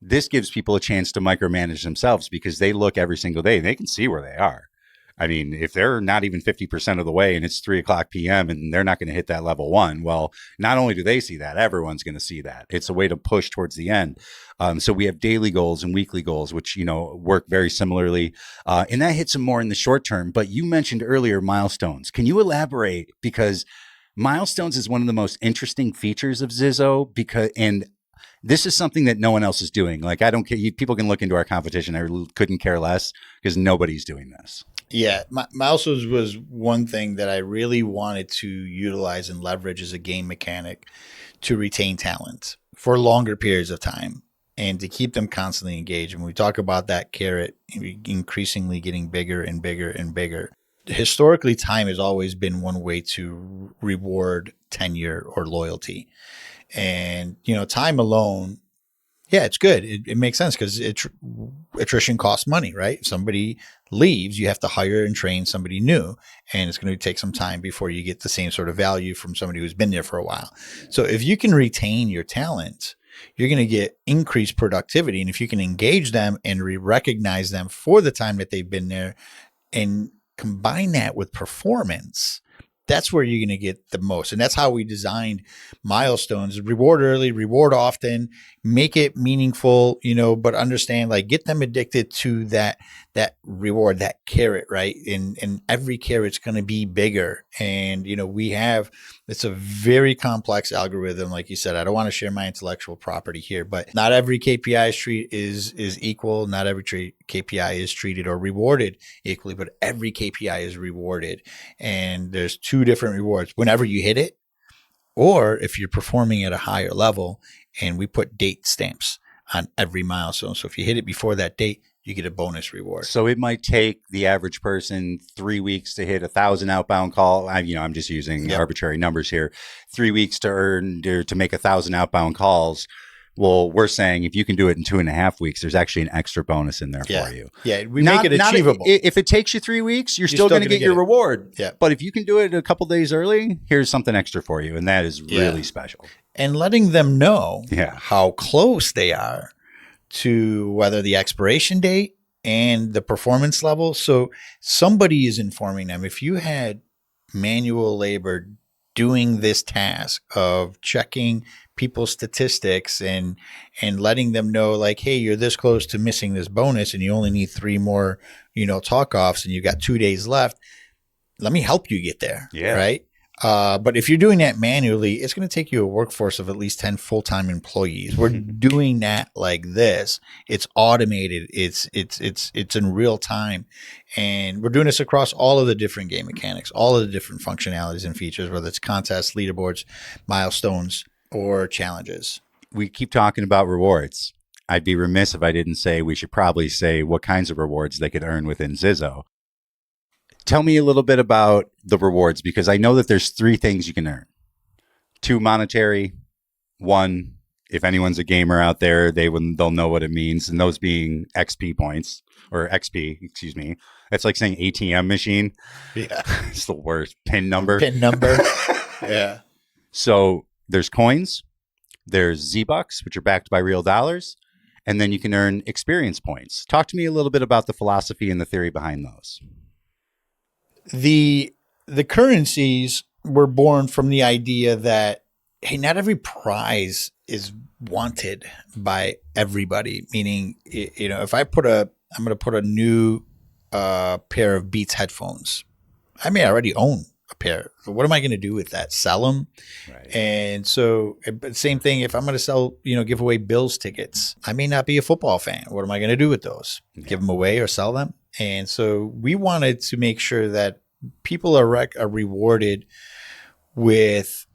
This gives people a chance to micromanage themselves because they look every single day and they can see where they are. I mean, if they're not even 50% of the way and it's 3:00 p.m. and they're not going to hit that level 1, well, not only do they see that, everyone's going to see that. It's a way to push towards the end. So we have daily goals and weekly goals, which, work very similarly. And that hits them more in the short term. But you mentioned earlier milestones. Can you elaborate? Because milestones is one of the most interesting features of ZIZO and this is something that no one else is doing. Like, I don't care. People can look into our competition. I couldn't care less because nobody's doing this. Yeah, milestones was one thing that I really wanted to utilize and leverage as a game mechanic to retain talent for longer periods of time and to keep them constantly engaged. And we talk about that carrot increasingly getting bigger and bigger and bigger. Historically, time has always been one way to reward tenure or loyalty. And, time alone, it's good. It makes sense because attrition costs money, right? If somebody leaves, you have to hire and train somebody new, and it's going to take some time before you get the same sort of value from somebody who's been there for a while. So if you can retain your talent, you're going to get increased productivity. And if you can engage them and recognize them for the time that they've been there and combine that with performance, that's where you're going to get the most. And that's how we designed milestones: reward early, reward often, make it meaningful, but understand, like, get them addicted to that reward, that carrot, right? And every carrot's going to be bigger. And, it's a very complex algorithm. Like you said, I don't want to share my intellectual property here, but not every KPI is equal. Not every KPI is treated or rewarded equally, but every KPI is rewarded. And there's two different rewards whenever you hit it, or if you're performing at a higher level. And we put date stamps on every milestone. So if you hit it before that date, you get a bonus reward. So it might take the average person 3 weeks to hit 1,000 outbound call. I'm just using arbitrary numbers here. 3 weeks to make 1,000 outbound calls. Well, we're saying if you can do it in 2.5 weeks, there's actually an extra bonus in there for you. Yeah, we make it achievable. If it takes you 3 weeks, you're still going to get your reward. Yeah. But if you can do it a couple days early, here's something extra for you. And that is really special. And letting them know how close they are to whether the expiration date and the performance level. So somebody is informing them. If you had manual labor doing this task of checking people's statistics and letting them know, like, hey, you're this close to missing this bonus and you only need 3 more, talk offs and you got 2 days left. Let me help you get there. Yeah. Right. But if you're doing that manually, it's going to take you a workforce of at least 10 full-time employees. We're doing that like this. It's automated. It's in real time. And we're doing this across all of the different game mechanics, all of the different functionalities and features, whether it's contests, leaderboards, milestones, or challenges. We keep talking about rewards. I'd be remiss if I didn't say we should probably say what kinds of rewards they could earn within ZIZO. Tell me a little bit about the rewards, because I know that there's 3 things you can earn. 2 monetary, 1, if anyone's a gamer out there, they'll know what it means, and those being XP points, or XP, excuse me. That's like saying ATM machine. Yeah. It's the worst. PIN number. Yeah. So there's coins, there's Z-Bucks, which are backed by real dollars, and then you can earn experience points. Talk to me a little bit about the philosophy and the theory behind those. The currencies were born from the idea that, hey, not every prize is wanted by everybody. Meaning, if I'm going to put a new pair of Beats headphones. I may already own a pair. What am I going to do with that? Sell them? Right. And so, but same thing, if I'm going to sell, give away Bills tickets, I may not be a football fan. What am I going to do with those? Yeah. Give them away or sell them? And so we wanted to make sure that people are rewarded with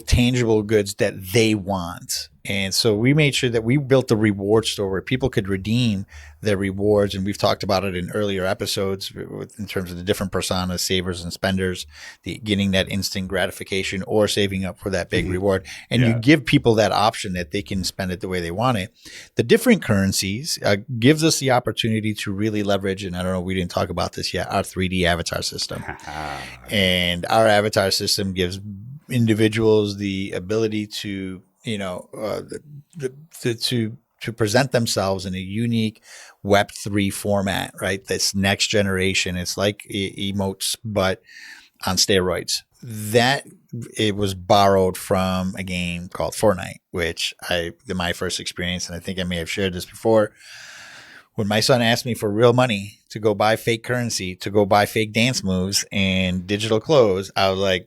tangible goods that they want. And so we made sure that we built a reward store where people could redeem their rewards. And we've talked about it in earlier episodes in terms of the different personas, savers and spenders, getting that instant gratification or saving up for that big reward. And you give people that option that they can spend it the way they want it. The different currencies gives us the opportunity to really leverage, and I don't know, we didn't talk about this yet, our 3D avatar system. And our avatar system gives individuals the ability to to present themselves in a unique Web3 format, right? This next generation. It's like emotes, but on steroids. That it was borrowed from a game called Fortnite, which my first experience, and I think I may have shared this before. When my son asked me for real money to go buy fake currency, to go buy fake dance moves and digital clothes, I was like,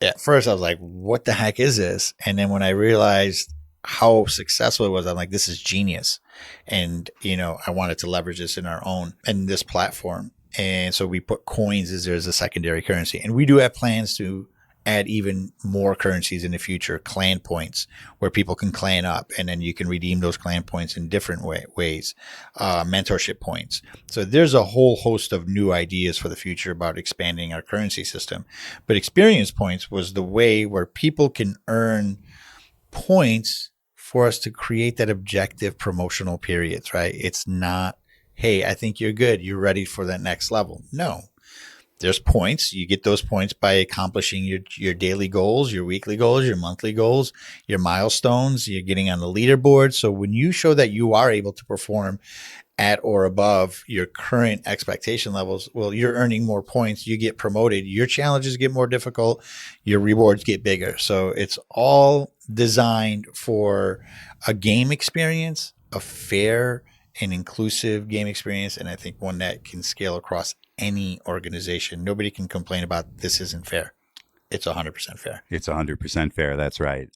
at first I was like, what the heck is this? And then when I realized how successful it was, I'm like, this is genius. And, I wanted to leverage this in this platform. And so we put coins as there's a secondary currency. And we do have plans to add even more currencies in the future, clan points, where people can clan up and then you can redeem those clan points in different ways, mentorship points. So there's a whole host of new ideas for the future about expanding our currency system. But experience points was the way where people can earn points for us to create that objective promotional periods, right? It's not, hey, I think you're good. You're ready for that next level. No. There's points. You get those points by accomplishing your daily goals, your weekly goals, your monthly goals, your milestones. You're getting on the leaderboard. So when you show that you are able to perform at or above your current expectation levels, well, you're earning more points. You get promoted. Your challenges get more difficult. Your rewards get bigger. So it's all designed for a game experience, a fair and inclusive game experience. And I think one that can scale across any organization. Nobody can complain about this isn't fair. It's 100% fair. It's 100% fair. That's right.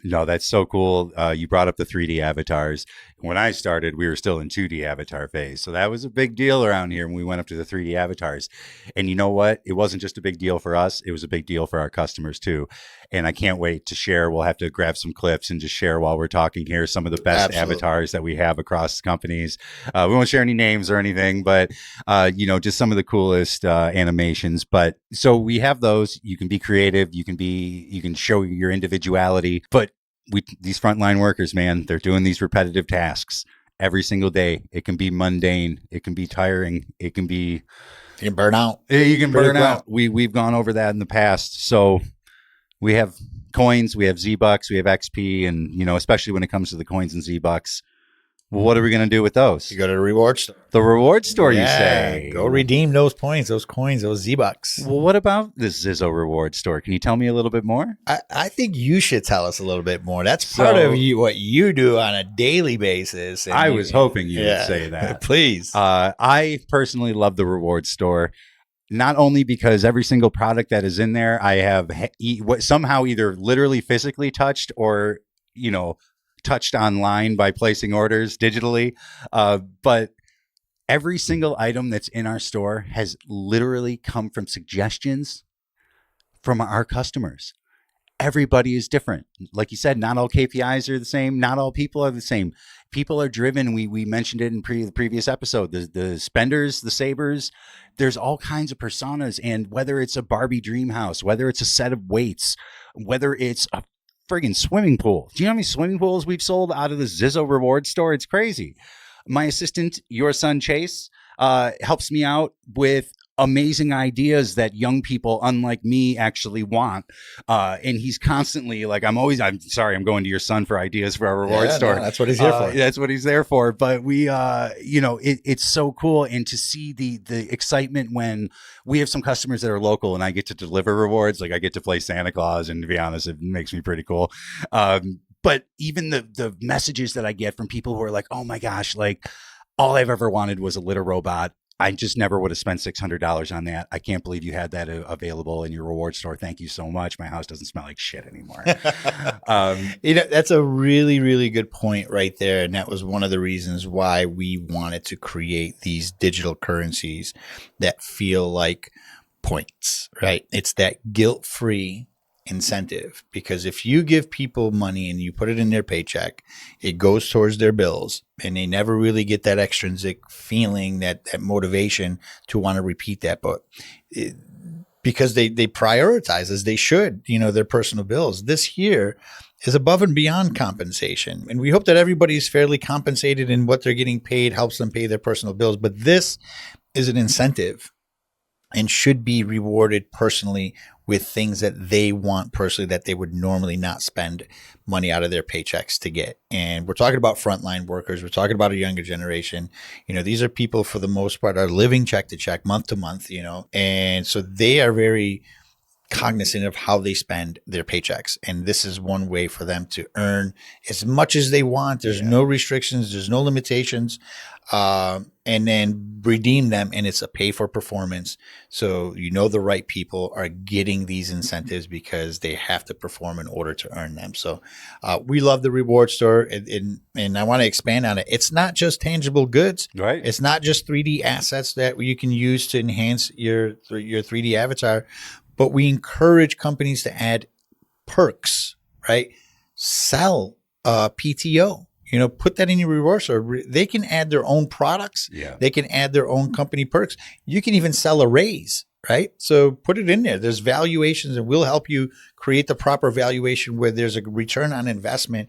No, that's so cool. You brought up the 3D avatars. When I started, we were still in 2D avatar phase. So that was a big deal around here when we went up to the 3D avatars. And you know what? It wasn't just a big deal for us. It was a big deal for our customers too. And I can't wait to share. We'll have to grab some clips and just share while we're talking here some of the best avatars that we have across companies. We won't share any names or anything, but just some of the coolest animations. But so we have those. You can be creative. You can show your individuality. But these frontline workers, man, they're doing these repetitive tasks every single day. It can be mundane. It can be tiring. It can be. You can burn out. You can burn out. We've gone over that in the past. So we have coins, we have Z-Bucks, we have XP, and, especially when it comes to the coins and Z-Bucks, well, what are we going to do with those? You go to the reward store. The reward store, you say? Go redeem those points, those coins, those Z-Bucks. Well, what about this ZIZO reward store? Can you tell me a little bit more? I think you should tell us a little bit more. That's part of what you do on a daily basis. I was hoping you would say that. Please. I personally love the reward store. Not only because every single product that is in there, I have somehow either literally physically touched or, touched online by placing orders digitally. But every single item that's in our store has literally come from suggestions from our customers. Everybody is different. Like you said, not all KPIs are the same. Not all people are the same. People are driven. We mentioned it in the previous episode. The spenders, the savers, there's all kinds of personas. And whether it's a Barbie dream house, whether it's a set of weights, whether it's a friggin' swimming pool. Do you know how many swimming pools we've sold out of the ZIZO reward store? It's crazy. My assistant, your son Chase, helps me out with amazing ideas that young people, unlike me, actually want. And he's constantly like, I'm sorry, I'm going to your son for ideas for our reward store. No, that's what he's here for. That's what he's there for. But we, it's so cool. And to see the excitement when we have some customers that are local and I get to deliver rewards, like I get to play Santa Claus. And to be honest, it makes me pretty cool. But even the messages that I get from people who are like, oh my gosh, like all I've ever wanted was a litter robot. I just never would have spent $600 on that. I can't believe you had that available in your reward store. Thank you so much. My house doesn't smell like shit anymore. That's a really, really good point right there. And that was one of the reasons why we wanted to create these digital currencies that feel like points, right? It's that guilt-free incentive, because if you give people money and you put it in their paycheck, it goes towards their bills and they never really get that extrinsic feeling, that motivation to want to repeat that. But because they prioritize, as they should, their personal bills. This here is above and beyond compensation. And we hope that everybody's fairly compensated in what they're getting paid, helps them pay their personal bills. But this is an incentive and should be rewarded personally with things that they want personally that they would normally not spend money out of their paychecks to get. And we're talking about frontline workers. We're talking about a younger generation. These are people for the most part are living check to check, month to month, and so they are very cognizant of how they spend their paychecks. And this is one way for them to earn as much as they want. There's no restrictions. There's no limitations. And then redeem them. And it's a pay for performance. So, the right people are getting these incentives because they have to perform in order to earn them. So, we love the reward store, and I want to expand on it. It's not just tangible goods, right? It's not just 3D assets that you can use to enhance your 3D avatar. But we encourage companies to add perks, right? Sell PTO. Put that in your reward store. They can add their own products. Yeah. They can add their own company perks. You can even sell a raise, right? So put it in there. There's valuations, and we'll help you create the proper valuation where there's a return on investment,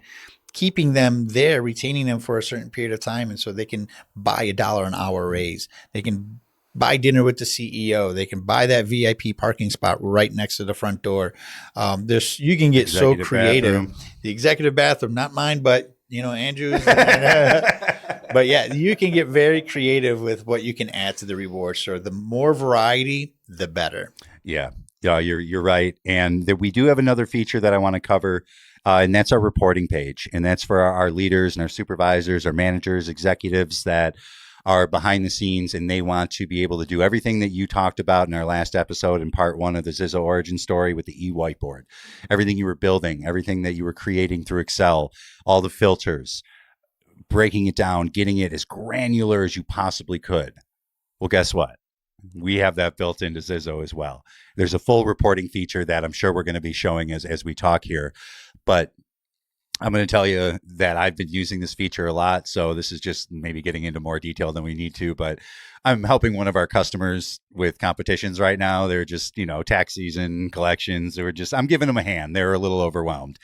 keeping them there, retaining them for a certain period of time. And so they can buy $1 an hour raise. They can buy dinner with the CEO. They can buy that VIP parking spot right next to the front door. You can get so creative. Bathroom. The executive bathroom, not mine, but Andrew's. But yeah, you can get very creative with what you can add to the reward store. The more variety, the better. Yeah. Yeah, you're right. And that we do have another feature that I want to cover, and that's our reporting page. And that's for our leaders and our supervisors, our managers, executives that are behind the scenes, and they want to be able to do everything that you talked about in our last episode in part 1 of the ZIZO Origin Story with the e-whiteboard. Everything you were building, everything that you were creating through Excel, all the filters, breaking it down, getting it as granular as you possibly could. Well, guess what? We have that built into ZIZO as well. There's a full reporting feature that I'm sure we're going to be showing as we talk here. But I'm going to tell you that I've been using this feature a lot. So this is just maybe getting into more detail than we need to. But I'm helping one of our customers with competitions right now. They're just, tax season collections. I'm giving them a hand. They're a little overwhelmed.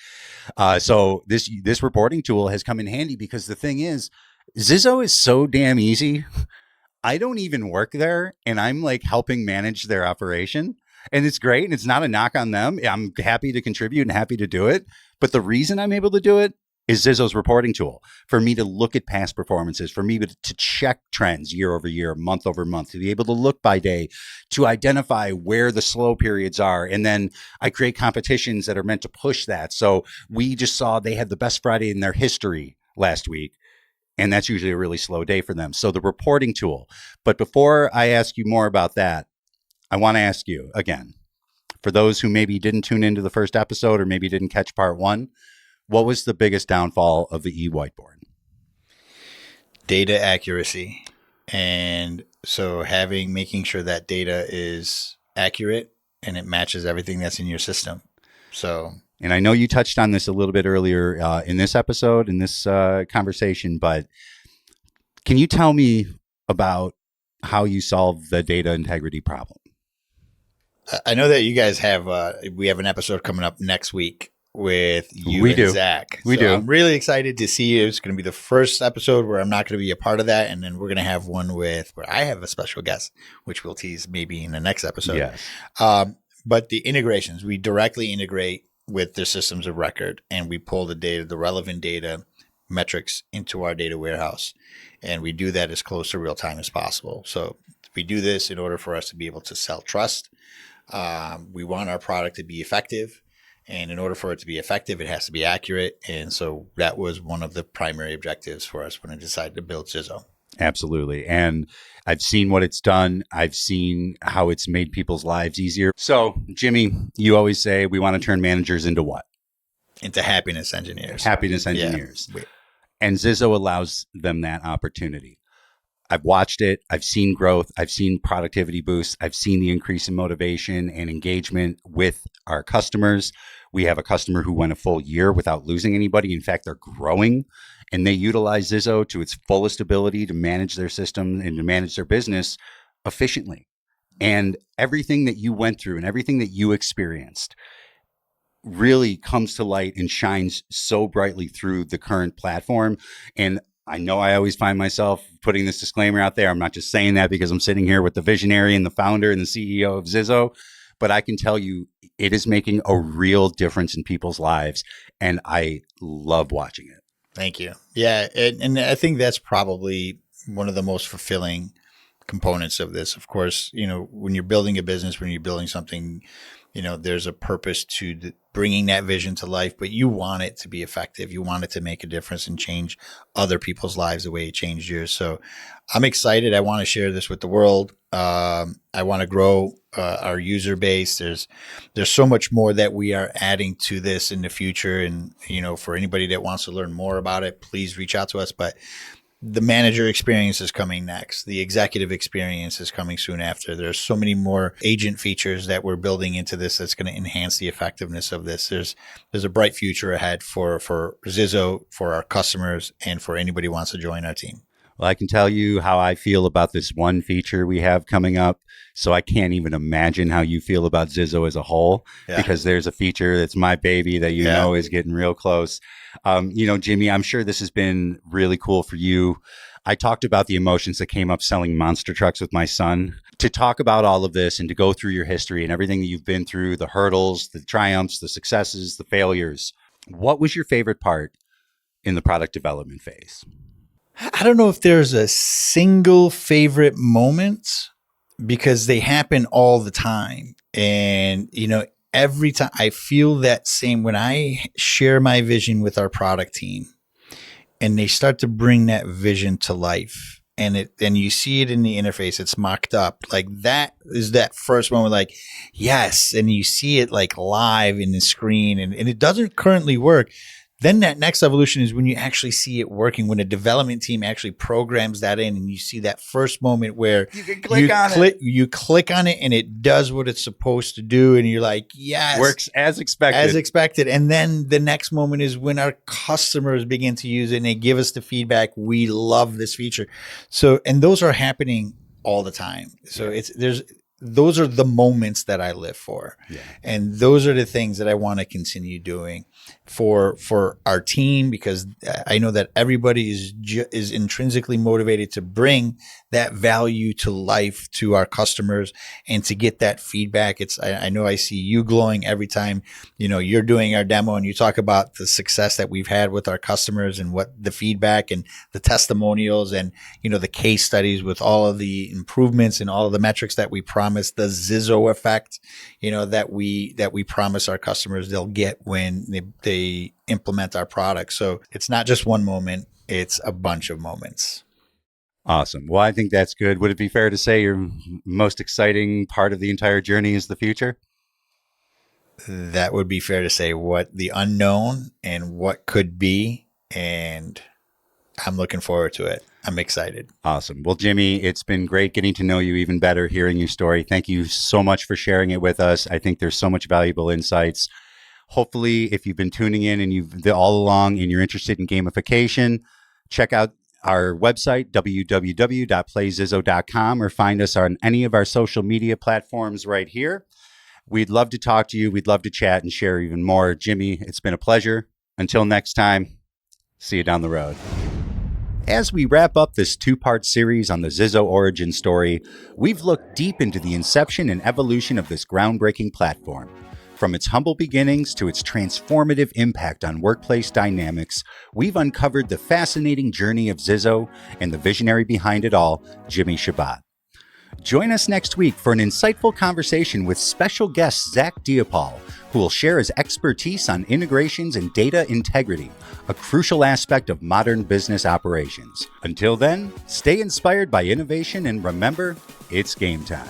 So this reporting tool has come in handy because the thing is, ZIZO is so damn easy. I don't even work there, and I'm like helping manage their operation, and it's great. And it's not a knock on them. I'm happy to contribute and happy to do it. But the reason I'm able to do it is ZIZO's reporting tool, for me to look at past performances, for me to check trends year over year, month over month, to be able to look by day, to identify where the slow periods are. And then I create competitions that are meant to push that. So we just saw they had the best Friday in their history last week. And that's usually a really slow day for them. So the reporting tool. But before I ask you more about that, I want to ask you again, for those who maybe didn't tune into the first episode or maybe didn't catch part 1, what was the biggest downfall of the e-whiteboard? Data accuracy. And so making sure that data is accurate and it matches everything that's in your system. And I know you touched on this a little bit earlier in this episode, in this conversation, but can you tell me about how you solve the data integrity problem? I know that you guys we have an episode coming up next week with you and Zach. We do. I'm really excited to see you. It's going to be the first episode where I'm not going to be a part of that. And then we're going to have one where I have a special guest, which we'll tease maybe in the next episode. Yes. But the integrations, we directly integrate with their systems of record, and we pull the data, the relevant data metrics into our data warehouse. And we do that as close to real time as possible. So we do this in order for us to be able to sell trust. We want our product to be effective. And in order for it to be effective, it has to be accurate. And so that was one of the primary objectives for us when I decided to build ZIZO. Absolutely. And I've seen what it's done. I've seen how it's made people's lives easier. So, Jimmy, you always say we want to turn managers into what? Into happiness engineers. Happiness engineers. Yeah. And ZIZO allows them that opportunity. I've watched it. I've seen growth. I've seen productivity boosts. I've seen the increase in motivation and engagement with our customers. We have a customer who went a full year without losing anybody. In fact, they're growing, and they utilize ZIZO to its fullest ability to manage their system and to manage their business efficiently. And everything that you went through and everything that you experienced really comes to light and shines so brightly through the current platform. And I know I always find myself putting this disclaimer out there. I'm not just saying that because I'm sitting here with the visionary and the founder and the CEO of ZIZO, but I can tell you it is making a real difference in people's lives. And I love watching it. Thank you. Yeah. And I think that's probably one of the most fulfilling components of this. Of course, when you're building a business, when you're building something, there's a purpose to bringing that vision to life, but you want it to be effective. You want it to make a difference and change other people's lives the way it changed yours. So I'm excited. I want to share this with the world. I want to grow our user base. There's so much more that we are adding to this in the future. And, for anybody that wants to learn more about it, please reach out to us. But the manager experience is coming next. The executive experience is coming soon after. There's so many more agent features that we're building into this that's going to enhance the effectiveness of this. There's a bright future ahead for ZIZO, for our customers, and for anybody who wants to join our team. Well, I can tell you how I feel about this one feature we have coming up. So I can't even imagine how you feel about ZIZO as a whole, because there's a feature that's my baby that know is getting real close. Jimmy, I'm sure this has been really cool for you. I talked about the emotions that came up selling monster trucks with my son. To talk about all of this and to go through your history and everything that you've been through, the hurdles, the triumphs, the successes, the failures. What was your favorite part in the product development phase? I don't know if there's a single favorite moment because they happen all the time. And, every time I feel that same when I share my vision with our product team and they start to bring that vision to life. And you see it in the interface, it's mocked up. Like that is that first moment, like, yes. And you see it like live in the screen and it doesn't currently work. Then that next evolution is when you actually see it working, when a development team actually programs that in and you see that first moment where you can click you click on it and it does what it's supposed to do. And you're like, yes. Works as expected. And then the next moment is when our customers begin to use it and they give us the feedback. We love this feature. So, and those are happening all the time. So those are the moments that I live for. Yeah. And those are the things that I want to continue doing for our team, because I know that everybody is intrinsically motivated to bring that value to life to our customers and to get that feedback. I know I see you glowing every time, you're doing our demo and you talk about the success that we've had with our customers and what the feedback and the testimonials and, the case studies with all of the improvements and all of the metrics that we promise, the ZIZO effect, that we promise our customers they'll get when they implement our product. So it's not just one moment, it's a bunch of moments. Awesome. Well, I think that's good. Would it be fair to say your most exciting part of the entire journey is the future? That would be fair to say, what the unknown and what could be. And I'm looking forward to it. I'm excited. Awesome. Well, Jimmy, it's been great getting to know you even better, hearing your story. Thank you so much for sharing it with us. I think there's so much valuable insights. Hopefully, if you've been tuning in and you've all along and you're interested in gamification, check out our website, www.playzizo.com, or find us on any of our social media platforms right here. We'd love to talk to you. We'd love to chat and share even more. Jimmy, it's been a pleasure. Until next time, see you down the road. As we wrap up this two-part series on the ZIZO Origin Story, we've looked deep into the inception and evolution of this groundbreaking platform. From its humble beginnings to its transformative impact on workplace dynamics, we've uncovered the fascinating journey of ZIZO and the visionary behind it all, Jimmy Chebat. Join us next week for an insightful conversation with special guest Zach Diopol, who will share his expertise on integrations and data integrity, a crucial aspect of modern business operations. Until then, stay inspired by innovation and remember, it's game time.